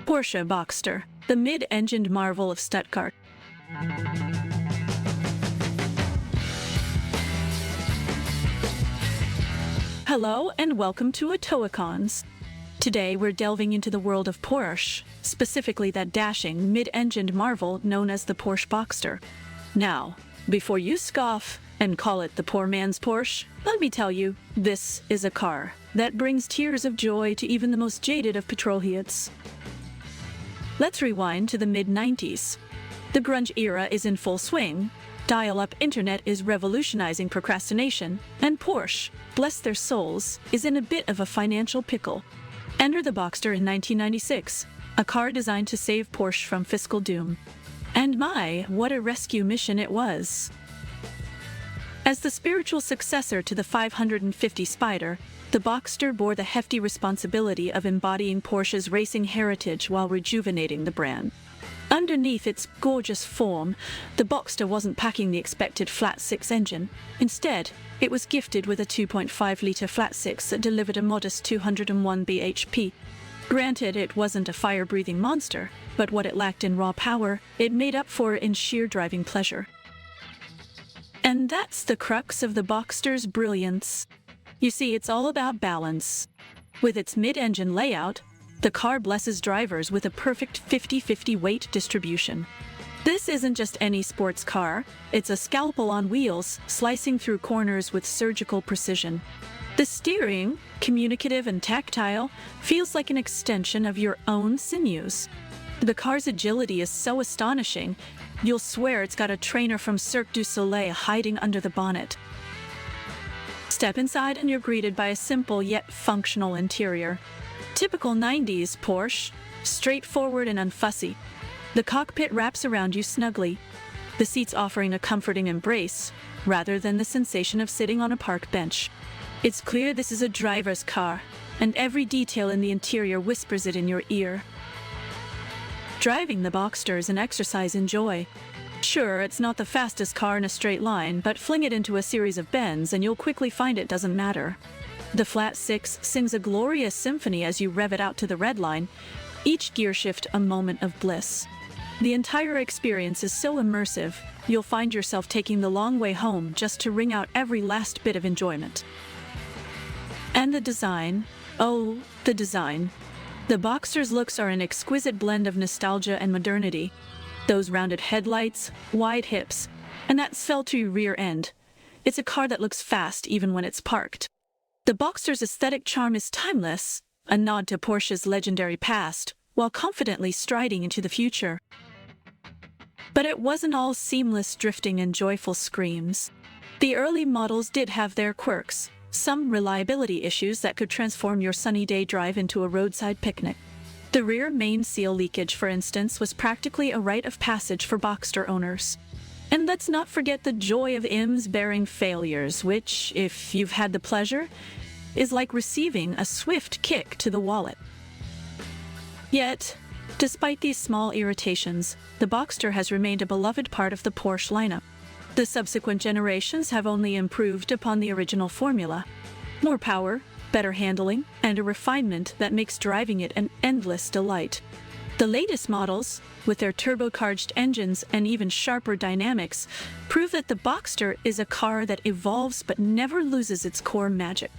Porsche Boxster, the mid-engined marvel of Stuttgart. Hello and welcome to AutoIcons. Today we're delving into the world of Porsche, specifically that dashing, mid-engined marvel known as the Porsche Boxster. Now, before you scoff and call it the poor man's Porsche, let me tell you, this is a car that brings tears of joy to even the most jaded of petrolheads. Let's rewind to the mid-90s. The grunge era is in full swing, dial-up internet is revolutionizing procrastination, and Porsche, bless their souls, is in a bit of a financial pickle. Enter the Boxster in 1996, a car designed to save Porsche from fiscal doom. And my, what a rescue mission it was. As the spiritual successor to the 550 Spyder, the Boxster bore the hefty responsibility of embodying Porsche's racing heritage while rejuvenating the brand. Underneath its gorgeous form, the Boxster wasn't packing the expected flat-six engine. Instead, it was gifted with a 2.5-litre flat-six that delivered a modest 201 bhp. Granted, it wasn't a fire-breathing monster, but what it lacked in raw power, it made up for in sheer driving pleasure. And that's the crux of the Boxster's brilliance. You see, it's all about balance. With its mid-engine layout, the car blesses drivers with a perfect 50-50 weight distribution. This isn't just any sports car, it's a scalpel on wheels, slicing through corners with surgical precision. The steering, communicative and tactile, feels like an extension of your own sinews. The car's agility is so astonishing, you'll swear it's got a trainer from Cirque du Soleil hiding under the bonnet. Step inside and you're greeted by a simple yet functional interior. Typical 90s Porsche, straightforward and unfussy. The cockpit wraps around you snugly, the seats offering a comforting embrace, rather than the sensation of sitting on a park bench. It's clear this is a driver's car, and every detail in the interior whispers it in your ear. Driving the Boxster is an exercise in joy. Sure, it's not the fastest car in a straight line, but fling it into a series of bends and you'll quickly find it doesn't matter. The flat-six sings a glorious symphony as you rev it out to the red line, each gear shift a moment of bliss. The entire experience is so immersive, you'll find yourself taking the long way home just to wring out every last bit of enjoyment. And the design, oh, the design. The Boxster's looks are an exquisite blend of nostalgia and modernity. Those rounded headlights, wide hips, and that svelte rear end. It's a car that looks fast even when it's parked. The Boxster's aesthetic charm is timeless, a nod to Porsche's legendary past, while confidently striding into the future. But it wasn't all seamless drifting and joyful screams. The early models did have their quirks, some reliability issues that could transform your sunny day drive into a roadside picnic. The rear main seal leakage, for instance, was practically a rite of passage for Boxster owners. And let's not forget the joy of IMS-bearing failures, which, if you've had the pleasure, is like receiving a swift kick to the wallet. Yet, despite these small irritations, the Boxster has remained a beloved part of the Porsche lineup. The subsequent generations have only improved upon the original formula. More power, better handling, and a refinement that makes driving it an endless delight. The latest models, with their turbocharged engines and even sharper dynamics, prove that the Boxster is a car that evolves but never loses its core magic.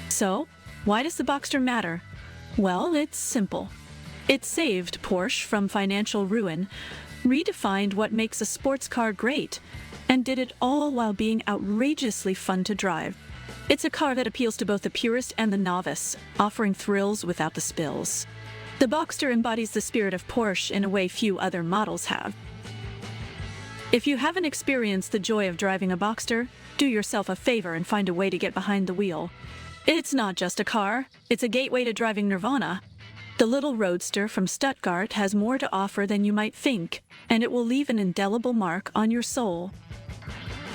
So, why does the Boxster matter? Well, it's simple. It saved Porsche from financial ruin, redefined what makes a sports car great, and did it all while being outrageously fun to drive. It's a car that appeals to both the purist and the novice, offering thrills without the spills. The Boxster embodies the spirit of Porsche in a way few other models have. If you haven't experienced the joy of driving a Boxster, do yourself a favor and find a way to get behind the wheel. It's not just a car, it's a gateway to driving nirvana. The little roadster from Stuttgart has more to offer than you might think, and it will leave an indelible mark on your soul.